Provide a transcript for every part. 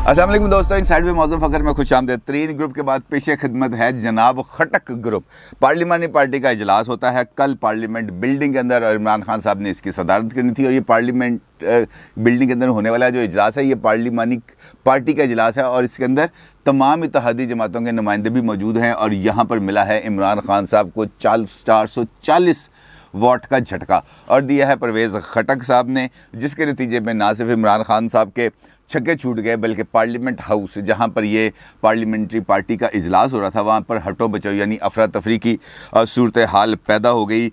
अस्सलाम वालेकुम दोस्तों, इनसाइड में मौजूद फकर में खुशामदीद। तरीन ग्रुप के बाद पेश खिदमत है जनाब खटक ग्रुप। पार्लिमानी पार्टी का इजलास होता है कल पार्लियामेंट बिल्डिंग के अंदर, और इमरान खान साहब ने इसकी सदारत करनी थी। और ये पार्लियामेंट बिल्डिंग के अंदर होने वाला जो इजलास है, ये पार्लिमानी पार्टी का इजलास है और इसके अंदर तमाम इत्तेहादी जमातों के नुमाइंदे भी मौजूद हैं। और यहाँ पर मिला है इमरान खान साहब को 440 वोट का झटका और दिया है परवेज़ खटक साहब ने, जिसके नतीजे में ना सिर्फ इमरान खान साहब के छक्के छूट गए बल्कि पार्लियामेंट हाउस जहां पर ये पार्लियामेंट्री पार्टी का इजलास हो रहा था वहां पर हटो बचो यानी अफरा तफरी की सूरत हाल पैदा हो गई।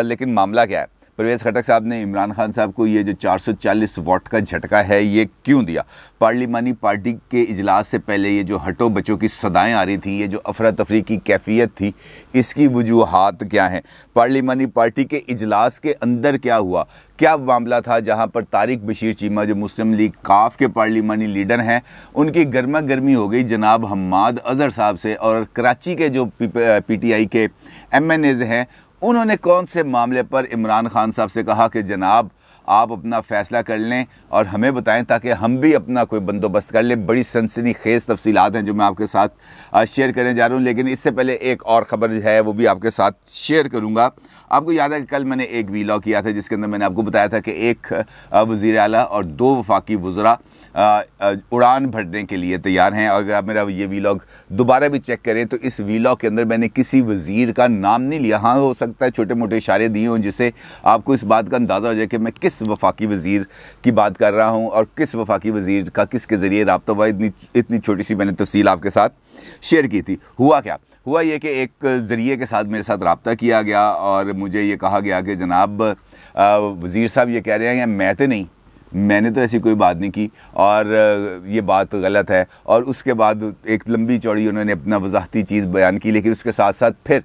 लेकिन मामला क्या है, परवेज़ खटक साहब ने इमरान खान साहब को ये जो 440 वोट का झटका है ये क्यों दिया? पार्लिमानी पार्टी के इजलास से पहले ये जो हटो बचो की सदाएं आ रही थी, ये जो अफरा तफरी की कैफियत थी, इसकी वजूहात क्या हैं? पार्लिमानी पार्टी के इजलास के अंदर क्या हुआ, क्या मामला था जहां पर तारिक बशीर चीमा जो मुस्लिम लीग काफ के पार्लिमानी लीडर हैं, उनकी गर्मा गर्मी हो गई जनाब हम्माद अज़हर साहब से। और कराची के जो PTI के MNAs हैं, उन्होंने कौन से मामले पर इमरान खान साहब से कहा कि जनाब आप अपना फ़ैसला कर लें और हमें बताएं ताकि हम भी अपना कोई बंदोबस्त कर लें। बड़ी सनसनीखेज़ तफसीलात हैं जो मैं आपके साथ शेयर करने जा रहा हूं। लेकिन इससे पहले एक और ख़बर है वो भी आपके साथ शेयर करूंगा। आपको याद है कि कल मैंने एक वीलॉग किया था जिसके अंदर मैंने आपको बताया था कि एक वज़ीर आला और 2 वफाकी वज़रा उड़ान भरने के लिए तैयार हैं। और अगर आप मेरा ये वीलॉग दोबारा भी चेक करें तो इस वीलॉग के अंदर मैंने किसी वज़ीर का नाम नहीं लिया। हाँ, हो सकता है छोटे मोटे इशारे दिए हों जिससे आपको इस बात का अंदाज़ा हो जाए कि मैं किस वफाकी वज़ीर की बात कर रहा हूँ और किस वफाकी वज़ीर का किसके ज़रिए रब्ता हुआ। इतनी छोटी सी मैंने तफसील आपके साथ शेयर की थी। हुआ क्या? हुआ ये कि एक ज़रिए के साथ मेरे साथ रब्ता किया गया और मुझे ये कहा गया कि जनाब वज़ीर साहब ये कह रहे हैं मैं तो नहीं, मैंने तो ऐसी कोई बात नहीं की और ये बात गलत है। और उसके बाद एक लंबी चौड़ी उन्होंने अपना वजाहती चीज़ बयान की। लेकिन उसके साथ साथ फिर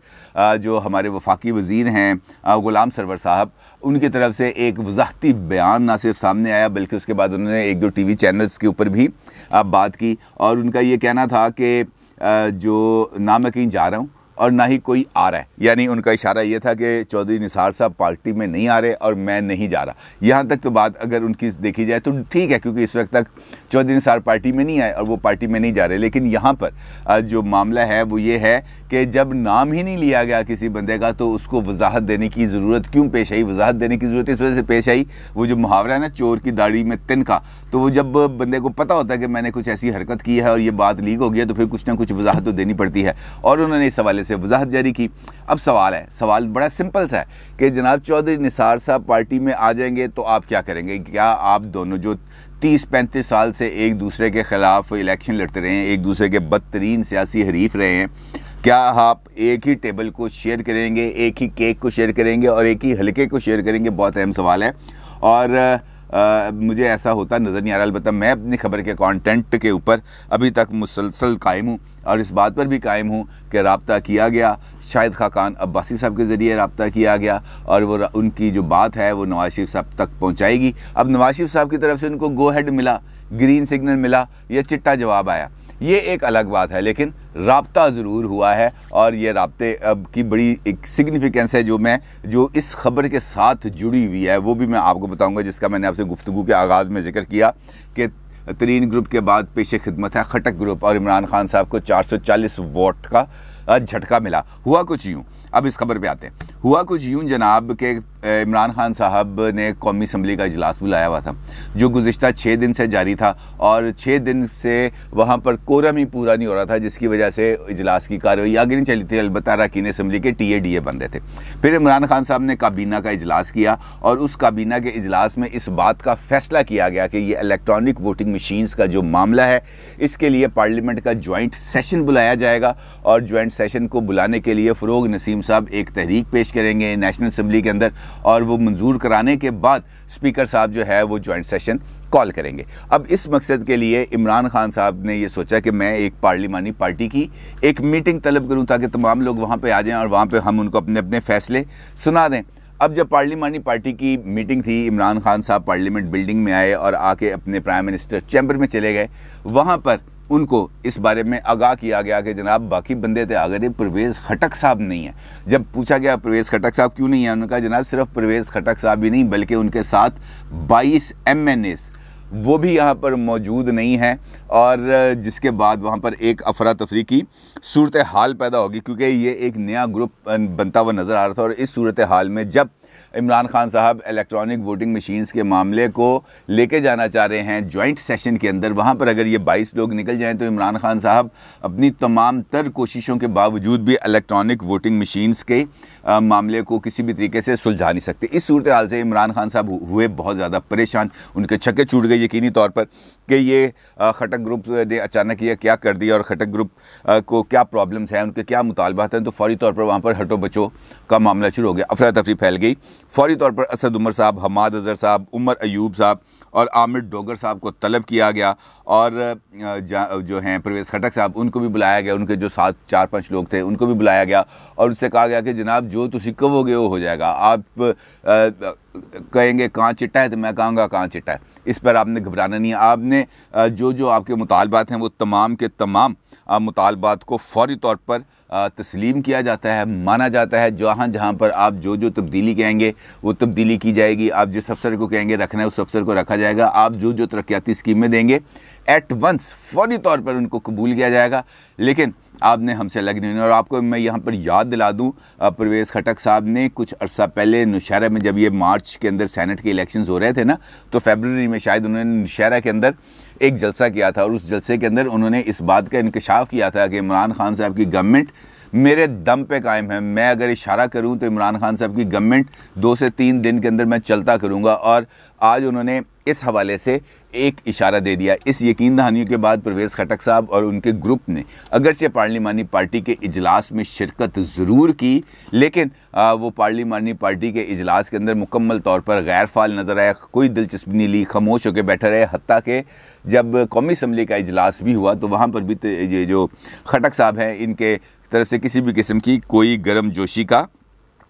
जो हमारे वफाकी वज़ीर हैं ग़ुलाम सरवर साहब, उनकी तरफ से एक वजाहती बयान ना सिर्फ सामने आया बल्कि उसके बाद उन्होंने 1-2 TV चैनल्स के ऊपर भी बात की। और उनका ये कहना था कि जो ना मैं कहीं जा रहा हूँ और ना ही कोई आ रहा है, यानी उनका इशारा ये था कि चौधरी निसार साहब पार्टी में नहीं आ रहे और मैं नहीं जा रहा। यहाँ तक तो बात अगर उनकी देखी जाए तो ठीक है, क्योंकि इस वक्त तक चौधरी निसार पार्टी में नहीं आए और वो पार्टी में नहीं जा रहे। लेकिन यहाँ पर जो मामला है वो ये है कि जब नाम ही नहीं लिया गया किसी बंदे का तो उसको वजाहत देने की ज़रूरत क्यों पेश आई? वजाहत देने की ज़रूरत इस वजह से पेश आई, वो जो मुहावरा है ना, चोर की दाढ़ी में तिनका, तो वो जब बंदे को पता होता है कि मैंने कुछ ऐसी हरकत की है और ये बात लीक हो गई है तो फिर कुछ ना कुछ वजाहत तो देनी पड़ती है। और उन्होंने इस हवाले से वजाहत जारी की। अब सवाल बड़ा सिंपल सा है कि जनाब चौधरी निसार साहब पार्टी में आ जाएंगे तो आप क्या करेंगे? क्या आप दोनों जो 30-35 साल से एक दूसरे के ख़िलाफ़ इलेक्शन लड़ते रहे हैं, एक दूसरे के बदतरीन सियासी हरीफ रहे हैं, क्या आप एक ही टेबल को शेयर करेंगे, एक ही केक को शेयर करेंगे और एक ही हल्के को शेयर करेंगे? बहुत अहम सवाल है और मुझे ऐसा होता नज़र नहीं आ रहा। अलबत्ता मैं अपनी खबर के कंटेंट के ऊपर अभी तक मुसलसल कायम हूँ और इस बात पर भी कायम हूँ कि रब्ता किया गया, शाहिद खाकान अब्बासी साहब के ज़रिए रब्ता किया गया और वो उनकी जो बात है वो नवाज शरीफ साहब तक पहुँचाएगी। अब नवाज शरीफ साहब की तरफ से उनको गो हेड मिला, ग्रीन सिग्नल मिला या चिट्टा जवाब आया, ये एक अलग बात है, लेकिन रब्ता ज़रूर हुआ है। और ये रब्ते की बड़ी एक सिग्निफिकेंस है जो इस ख़बर के साथ जुड़ी हुई है, वो भी मैं आपको बताऊंगा, जिसका मैंने आपसे गुफ्तगू के आगाज़ में जिक्र किया कि तरीन ग्रुप के बाद पेश खिदमत है खटक ग्रुप और इमरान खान साहब को 440 वोट का झटका मिला। हुआ कुछ यूँ, अब इस खबर पे आते हैं। हुआ कुछ यूँ जनाब के इमरान खान साहब ने कौमी असम्बली का इजलास बुलाया हुआ था जो गुज़िश्ता 6 दिन से जारी था और 6 दिन से वहाँ पर कोरम ही पूरा नहीं हो रहा था, जिसकी वजह से इजलास की कार्रवाई आगे नहीं चली थी। अलबत्ता अरकान असम्बली के TADA बन रहे थे। फिर इमरान खान साहब ने काबीना का इजलास किया और उस काबीना के इजलास में इस बात का फैसला किया गया कि ये इलेक्ट्रॉनिक वोटिंग मशीन्स का जो मामला है इसके लिए पार्लियामेंट का जॉइंट सेशन बुलाया जाएगा और जॉइंट सेशन को बुलाने के लिए फ़रोग नसीम साहब एक तहरीक पेश करेंगे नेशनल असम्बली के अंदर और वो मंजूर कराने के बाद स्पीकर साहब जो है वो जॉइंट सेशन कॉल करेंगे। अब इस मकसद के लिए इमरान खान साहब ने ये सोचा कि मैं एक पार्लिमानी पार्टी की एक मीटिंग तलब करूं ताकि तमाम लोग वहाँ पे आ जाएं और वहाँ पे हम उनको अपने अपने फ़ैसले सुना दें। अब जब पार्लिमानी पार्टी की मीटिंग थी, इमरान खान साहब पार्लियामेंट बिल्डिंग में आए और आके अपने प्राइम मिनिस्टर चैम्बर में चले गए। वहाँ पर उनको इस बारे में आगाह किया गया कि जनाब बाकी बंदे थे अगर ये परवेज़ खटक साहब नहीं है। जब पूछा गया परवेज़ खटक साहब क्यों नहीं है, उन्होंने कहा जनाब सिर्फ परवेज़ खटक साहब ही नहीं बल्कि उनके साथ 22 MNAs वो भी यहाँ पर मौजूद नहीं है, और जिसके बाद वहाँ पर एक अफरा तफरी की सूरत हाल पैदा होगी, क्योंकि ये एक नया ग्रुप बनता हुआ नज़र आ रहा था। और इस सूरत हाल में जब इमरान खान साहब इलेक्ट्रॉनिक वोटिंग मशीन्स के मामले को लेके जाना चाह रहे हैं जॉइंट सेशन के अंदर, वहाँ पर अगर ये 22 लोग निकल जाएं तो इमरान खान साहब अपनी तमाम तर कोशिशों के बावजूद भी इलेक्ट्रॉनिक वोटिंग मशीन्स के मामले को किसी भी तरीके से सुलझा नहीं सकते। इस सूरत हाल से इमरान खान साहब हुए बहुत ज़्यादा परेशान, उनके छक्के छूट गए यकीनी तौर पर कि ये खटक ग्रुप ने अचानक ये क्या कर दिया और खटक ग्रुप को क्या प्रॉब्लम्स हैं, उनके क्या मुतालबात हैं। तो फौरी तौर पर वहाँ पर हटो बचो का मामला शुरू हो गया, अफरा तफरी फैल गई। फौरी तौर पर असद उमर साहब, हमाद अजहर साहब, उमर अयूब साहब और आमिर डोगर साहब को तलब किया गया, और जो हैं परवेज़ खटक साहब उनको भी बुलाया गया, उनके जो साथ 4-5 लोग थे उनको भी बुलाया गया, और उनसे कहा गया कि जनाब जो तुसी कहोगे वो हो जाएगा। आप कहेंगे कहाँ चिट्टा है तो मैं कहूँगा कहाँ चिट्टा है, इस पर आपने घबराना नहीं है। आपने जो आपके मुतालबात हैं वो तमाम के तमाम मुतालबात को फौरी तौर पर तस्लीम किया जाता है, माना जाता है। जहाँ पर आप जो तब्दीली कहेंगे वो तब्दीली की जाएगी, आप जिस अफसर को कहेंगे रखना है उस अफसर को रखा जाएगा, आप जो तरक्याती स्कीमें देंगे एट वंस फौरी तौर पर उनको कबूल किया जाएगा। लेकिन आपने हमसे लग नहीं। और आपको मैं यहाँ पर याद दिला दूँ, परवेज़ खटक साहब ने कुछ अर्सा पहले नौशहरा में, जब ये मार्च के अंदर सेनेट के इलेक्शंस हो रहे थे ना, तो फरवरी में शायद उन्होंने नौशहरा के अंदर एक जलसा किया था, और उस जलसे के अंदर उन्होंने इस बात का इंकशाफ किया था कि इमरान खान साहब की गवर्नमेंट मेरे दम पे कायम है। मैं अगर इशारा करूं तो इमरान खान साहब की गवर्नमेंट 2 से 3 दिन के अंदर मैं चलता करूंगा। और आज उन्होंने इस हवाले से एक इशारा दे दिया। इस यकीन दहानियों के बाद परवेज़ खटक साहब और उनके ग्रुप ने अगरचे पार्लिमानी पार्टी के इजलास में शिरकत ज़रूर की, लेकिन वो पार्लिमानी पार्टी के इजलास के अंदर मुकम्मल तौर पर गैर फाल नज़र आया, कोई दिलचस्पी नहीं ली, खामोश होकर बैठे रहे। हत्ता कि जब कौमी असम्बली का इजलास भी हुआ तो वहाँ पर भी ये जो खटक साहब हैं इनके तरफ से किसी भी किस्म की कोई गर्म जोशी का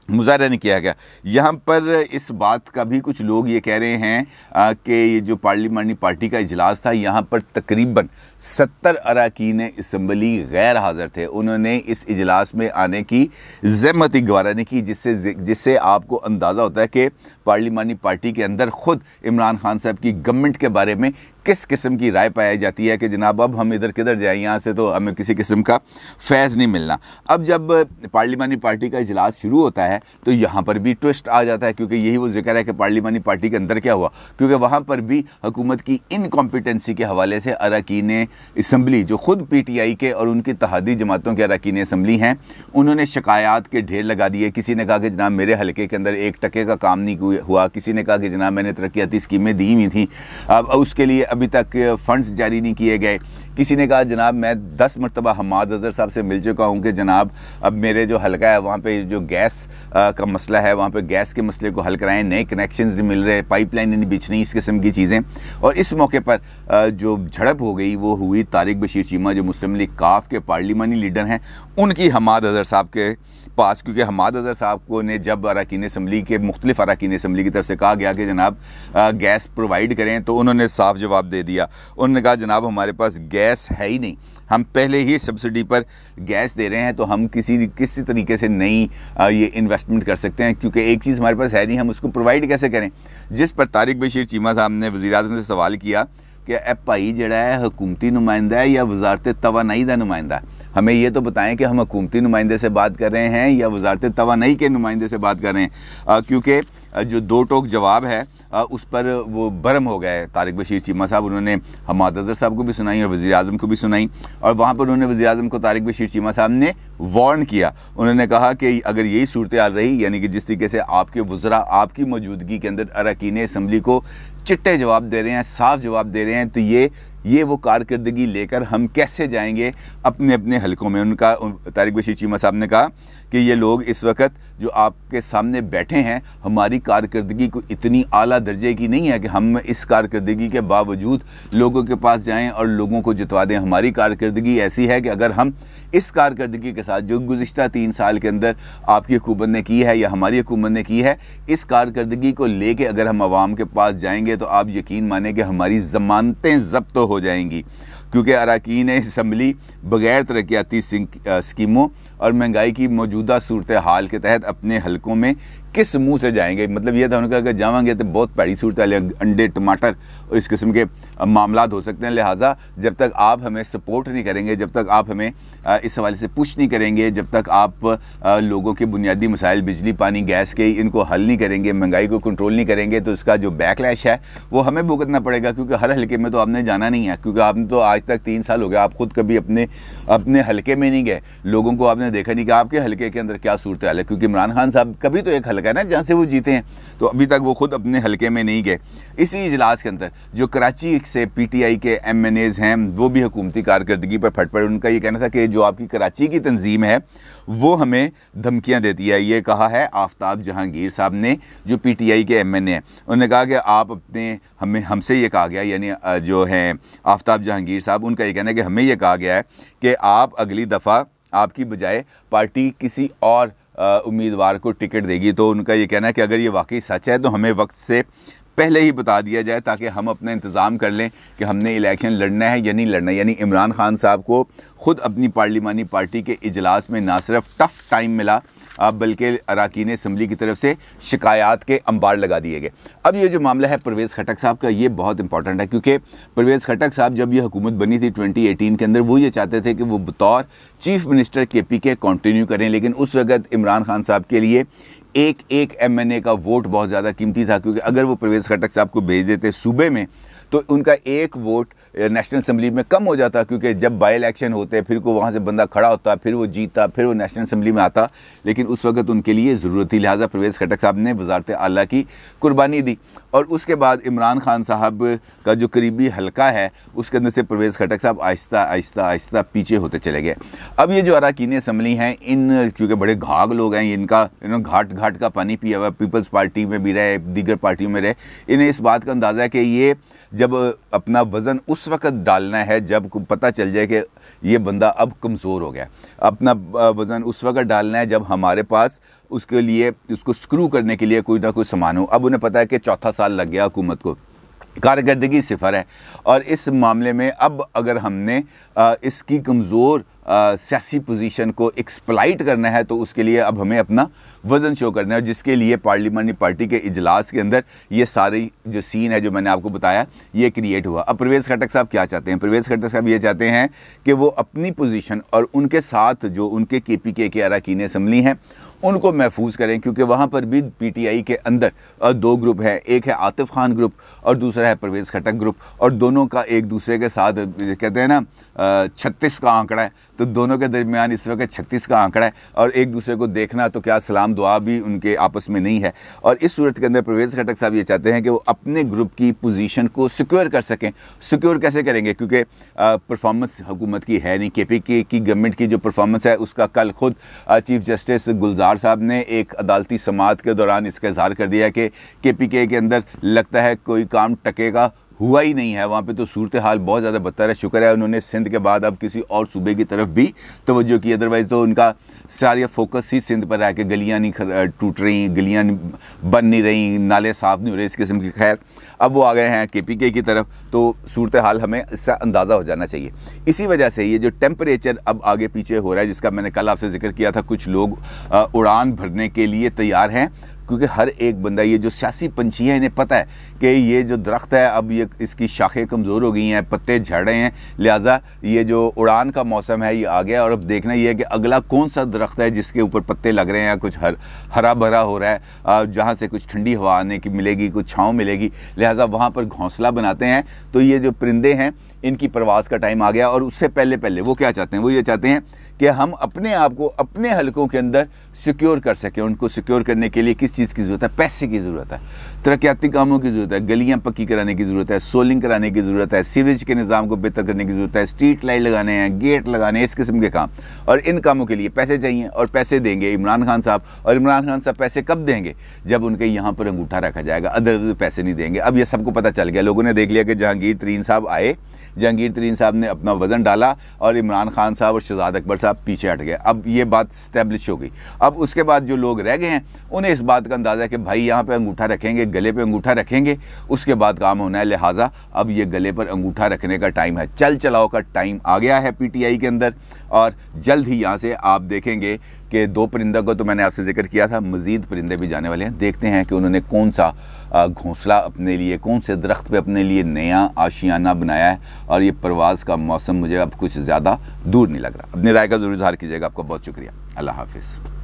मुजाहरा नहीं किया गया। यहाँ पर इस बात का भी कुछ लोग ये कह रहे हैं कि ये जो पार्लिमानी पार्टी का इजलास था, यहाँ पर तकरीबन 70 अरकान असम्बली गैर हाज़िर थे। उन्होंने इस इजलास में आने की ज़हमत ही गवारा नहीं की, जिससे आपको अंदाज़ा होता है कि पार्लिमानी पार्टी के अंदर ख़ुद इमरान खान साहब की गवर्नमेंट के बारे में किस किस्म की राय पाई जाती है कि जनाब अब हम इधर किधर जाएँ, यहाँ से तो हमें किसी किस्म का फैज़ नहीं मिलना। अब जब पार्लिमानी पार्टी का इजलास शुरू होता है तो यहाँ पर भी ट्विस्ट आ जाता है, क्योंकि यही वो जिक्र है कि पार्लिमानी पार्टी के अंदर क्या हुआ, क्योंकि वहाँ पर भी हुकूमत की इनकॉम्पिटेंसी के हवाले से अरकान असम्बली जो ख़ुद PTI के और उनकी तहादी जमातों के अरकान असम्बली हैं, उन्होंने शिकायत के ढेर लगा दिए। किसी ने कहा कि जनाब मेरे हलके के अंदर 1 टके का काम नहीं हुआ, किसी ने कहा कि जनाब मैंने तरक्याती स्कीमें दी हुई थी, अब उसके लिए अभी तक फ़ंड्स जारी नहीं किए गए। किसी ने कहा जनाब मैं 10 मरतबा हमाद अजहर साहब से मिल चुका हूँ कि जनाब अब मेरे जो हलका है वहाँ पे जो गैस का मसला है, वहाँ पे गैस के मसले को हल कराएं, नए कनेक्शंस नहीं मिल रहे, पाइपलाइन नहीं बिछ रही, इस किस्म की चीज़ें। और इस मौके पर जो झड़प हो गई वो हुई तारिक बशीर चीमा, जो मुस्लिम लीग काफ के पार्लिमानी लीडर हैं, उनकी हमाद अजहर साहब के पास। क्योंकि हमाद अजहर साहब को ने जब अरकान असम्बली के मुख्तलिफ अरकान असम्बली की तरफ से कहा गया कि जनाब गैस प्रोवाइड करें, तो उन्होंने साफ जवाब दे दिया। उन्होंने कहा जनाब हमारे पास गैस है ही नहीं, हम पहले ही सब्सिडी पर गैस दे रहे हैं, तो हम किसी तरीके से नहीं ये इन्वेस्टमेंट कर सकते हैं, क्योंकि एक चीज़ हमारे पास है नहीं, हम उसको प्रोवाइड कैसे करें। जिस पर तारिक बशीर चीमा साहब ने वज़ीर-ए-आज़म से सवाल किया कि ए भाई जड़ा है हुकूमती नुमाइंदा है या वजारत तवानाई का नुमाइंदा, हमें ये तो बताएं कि हम हुकूमती नुमाइंदे से बात कर रहे हैं या वजारत तवानाई के नुमाइंदे से बात कर रहे हैं। क्योंकि जो 2 टोक जवाब है उस पर वो बरम हो गए तारिक बशीर चीमा साहब। उन्होंने हमाद अजहर साहब को भी सुनाई और वज़ीर-ए-आज़म को भी सुनाई, और वहाँ पर उन्होंने वज़ीर-ए-आज़म को तारिक बशीर चीमा साहब ने वार्न किया। उन्होंने कहा कि अगर यही सूरत हाल रही, यानी कि जिस तरीके से आपके वज़रा आपकी मौजूदगी के अंदर अरकान असम्बली को चिट्टे जवाब दे रहे हैं, साफ जवाब दे रहे हैं, तो ये वो कारकर्दगी लेकर हम कैसे जाएंगे अपने अपने हलकों में। उनका तारिक बशीर चीमा साहब ने कहा कि ये लोग इस वक्त जो आपके सामने बैठे हैं, हमारी कारकर्दगी को इतनी आला दर्जे की नहीं है कि हम इस कारकर्दगी के बावजूद लोगों के पास जाएं और लोगों को जितवा दें। हमारी कारकर्दगी ऐसी है कि अगर हम इस कारकर्दगी के साथ जो गुज़िश्ता 3 साल के अंदर आपकी हुकूमत ने की है या हमारी हुकूमत ने की है, इस कारकर्दगी को लेके अगर हम आवाम के पास जाएंगे तो आप यकीन माने कि हमारी ज़मानतें ज़ब्त हो जाएंगी। क्योंकि अरकान असम्बली बग़ैर तरक्याती स्कीमों और महंगाई की मौजूदा सूरत हाल के तहत अपने हलकों में किस मुंह से जाएंगे। मतलब ये था उन्होंने कहा कि जाएंगे तो बहुत पैड़ी सूरत है, अंडे टमाटर और इस किस्म के मामलात हो सकते हैं। लिहाजा जब तक आप हमें सपोर्ट नहीं करेंगे, जब तक आप हमें इस हवाले से पुश नहीं करेंगे, जब तक आप लोगों के बुनियादी मसाइल बिजली पानी गैस के इनको हल नहीं करेंगे, महंगाई को कंट्रोल नहीं करेंगे, तो इसका जो बैकलैश है वो हमें भुगतना पड़ेगा। क्योंकि हर हल्के में तो आपने जाना नहीं है, क्योंकि आपने तो आज तक 3 साल हो गया, आप खुद कभी अपने हल्के में नहीं गए, लोगों को आपने देखा नहीं कि आपके हल्के के अंदर क्या सूरत हाल है। क्योंकि इमरान खान साहब कभी तो एक हल्का है ना जहाँ से वो जीते हैं, तो अभी तक वो खुद अपने हल्के में नहीं गए। इसी इजलास के अंदर जो कराची से PTI के MNAs हैं वो भी हुकूमती कारकर्दगी पर फट पड़े। उनका ये कहना था कि जो आपकी कराची की तंजीम है वो हमें धमकियां देती है। ये कहा है आफ्ताब जहांगीर साहब ने, जो PTI के MNA हैं। उन्होंने कहा कि आप हमसे ये कहा गया, यानी जो हैं आफ्ताब जहांगीर साहब, उनका ये कहना है कि हमें ये कहा गया है कि आप अगली दफ़ा आपकी बजाय पार्टी किसी और उम्मीदवार को टिकट देगी। तो उनका ये कहना है कि अगर ये वाकई सच है तो हमें वक्त से पहले ही बता दिया जाए ताकि हम अपना इंतज़ाम कर लें कि हमने इलेक्शन लड़ना है या नहीं लड़ना। यानी इमरान खान साहब को ख़ुद अपनी पार्लिमानी पार्टी के इजलास में ना सिर्फ टफ़ टाइम मिला बल्कि अरकान असम्बली की तरफ से शिकायत के अंबार लगा दिए गए। अब ये जो मामला है परवेज़ खटक साहब का, ये बहुत इंपॉर्टेंट है क्योंकि परवेज़ खटक साहब जब ये हुकूमत बनी थी 2018 के अंदर, वो ये चाहते थे कि वो बतौर चीफ मिनिस्टर KPK कंटिन्यू करें। लेकिन उस वक्त इमरान खान साहब के लिए एक MNA का वोट बहुत ज़्यादा कीमती था, क्योंकि अगर वो परवेज़ खटक साहब को भेज देते सूबे में तो उनका एक वोट नेशनल असम्बली में कम हो जाता, क्योंकि जब बाई इलेक्शन होते फिर को वहाँ से बंदा खड़ा होता, फिर वो जीतता, फिर वो नेशनल असम्बली में आता। लेकिन उस वक्त उनके लिए ज़रूरत थी, लिहाजा परवेज़ खटक साहब ने वज़ारत आला की कुर्बानी दी। और उसके बाद इमरान खान साहब का जो करीबी हल्का है उसके अंदर से परवेज़ खटक साहब आहिस्ता आहिस्ता आहिस्ता पीछे होते चले गए। अब ये जो अरकान असम्बली हैं, इन चूँकि बड़े घाघ लोग हैं, इन्होंने घाट का पानी पिया हुआ, पीपल्स पार्टी में भी रहे, दीगर पार्टियों में रहे, इन्हें इस बात का अंदाज़ा है कि ये जब अपना वज़न उस वक़्त डालना है जब पता चल जाए कि ये बंदा अब कमज़ोर हो गया। अपना वज़न उस वक़्त डालना है जब हमारे पास उसके लिए, उसको स्क्रू करने के लिए कोई ना कोई सामान हो। अब उन्हें पता है कि 4था साल लग गया हुकूमत को, कारकर्दगी 0 है। और इस मामले में अब अगर हमने इसकी कमज़ोर सियासी पोजीशन को एक्सप्लाइट करना है तो उसके लिए अब हमें अपना वज़न शो करना है, जिसके लिए पार्लिमानी पार्टी के इजलास के अंदर ये सारी जो सीन है जो मैंने आपको बताया ये क्रिएट हुआ। अब परवेज़ खटक साहब क्या चाहते हैं? परवेज़ खटक साहब ये चाहते हैं कि वो अपनी पोजीशन और उनके साथ जो उनके KPK के अरकान असम्बली हैं उनको महफूज करें, क्योंकि वहाँ पर भी PTI के अंदर 2 ग्रुप हैं, एक है आतिफ खान ग्रुप और दूसरा है परवेज़ खटक ग्रुप, और दोनों का एक दूसरे के साथ कहते हैं ना 36 का आंकड़ा है, तो दोनों के दरमियान इस वक्त 36 का आंकड़ा है, और एक दूसरे को देखना तो क्या सलाम दुआ भी उनके आपस में नहीं है। और इस सूरत के अंदर परवेज़ खटक साहब ये चाहते हैं कि वो अपने ग्रुप की पोजीशन को सिक्योर कर सकें। सिक्योर कैसे करेंगे? क्योंकि परफॉर्मेंस हुकूमत की है नहीं, KPK की गवर्नमेंट की जो परफॉर्मेंस है उसका कल खुद चीफ जस्टिस गुलजार साहब ने एक अदालती समाअत के दौरान इसका इजहार कर दिया कि KPK के अंदर लगता है कोई काम टकेगा हुआ ही नहीं है, वहाँ पे तो सूरत हाल बहुत ज़्यादा बदतर है। शुक्र है उन्होंने सिंध के बाद अब किसी और सूबे की तरफ भी तवज्जो की, अदरवाइज़ तो उनका सारा फोकस ही सिंध पर है कि गलियाँ नहीं टूट रही, गलियाँ बन नहीं रही, नाले साफ़ नहीं हो रहे, इस किस्म की। खैर अब वो आ गए हैं KPK की तरफ, तो सूरत हाल हमें इसका अंदाज़ा हो जाना चाहिए। इसी वजह से ये जो टेम्परेचर अब आगे पीछे हो रहा है, जिसका मैंने कल आपसे जिक्र किया था, कुछ लोग उड़ान भरने के लिए तैयार हैं, क्योंकि हर एक बंदा, ये जो सियासी पंछी है, इन्हें पता है कि ये जो दरख्त है अब ये इसकी शाखें कमज़ोर हो गई हैं, पत्ते झड़ रहे हैं, लिहाजा ये जो उड़ान का मौसम है ये आ गया। और अब देखना ये है कि अगला कौन सा दरख्त है जिसके ऊपर पत्ते लग रहे हैं, कुछ हरा भरा हो रहा है, जहाँ से कुछ ठंडी हवा आने की मिलेगी, कुछ छाँव मिलेगी, लिहाजा वहाँ पर घोंसला बनाते हैं। तो ये जो परिंदे हैं इनकी परवाज़ का टाइम आ गया। और उससे पहले वो क्या चाहते हैं? वो ये चाहते हैं कि हम अपने आप को अपने हलकों के अंदर सिक्योर कर सकें। उनको सिक्योर करने के लिए किस चीज़ की ज़रूरत है? पैसे की ज़रूरत है, तरक्याती कामों की ज़रूरत है, गलियाँ पक्की कराने की ज़रूरत है, सोलिंग कराने की ज़रूरत है, सीवरेज के निज़ाम को बेहतर करने की ज़रूरत है, स्ट्रीट लाइट लगाने हैं, गेट लगाने, इस किस्म के काम। और इन कामों के लिए पैसे चाहिए, और पैसे देंगे इमरान खान साहब। और इमरान खान साहब पैसे कब देंगे? जब उनके यहाँ पर अंगूठा रखा जाएगा, अदर पैसे नहीं देंगे। अब ये सबको पता चल गया, लोगों ने देख लिया कि जहांगीर तरीन साहब आए, जहांगीर तरीन साहब ने अपना वज़न डाला और इमरान खान साहब और शहजाद अकबर साहब पीछे हट गए। अब ये बात स्टैब्लिश हो गई। अब उसके बाद जो लोग रह गए हैं उन्हें इस बात बात का अंदाज़ा है कि भाई यहाँ पे अंगूठा रखेंगे, गले पे अंगूठा रखेंगे, उसके बाद काम होना है। लिहाजा अब ये गले पर अंगूठा रखने का टाइम है, चल चलाओ का टाइम आ गया है पीटीआई के अंदर। और जल्द ही यहाँ से आप देखेंगे कि 2 परिंदों को तो मैंने आपसे जिक्र किया था, मज़ीद परिंदे भी जाने वाले हैं। देखते हैं कि उन्होंने कौन सा घोंसला अपने लिए, कौन से दरख्त पे अपने लिए नया आशियाना बनाया है। और ये परवाज़ का मौसम मुझे अब कुछ ज़्यादा दूर नहीं लग रहा। अपनी राय का ज़रूर इज़हार कीजिएगा। आपका बहुत शुक्रिया। अल्लाह हाफ़िज़।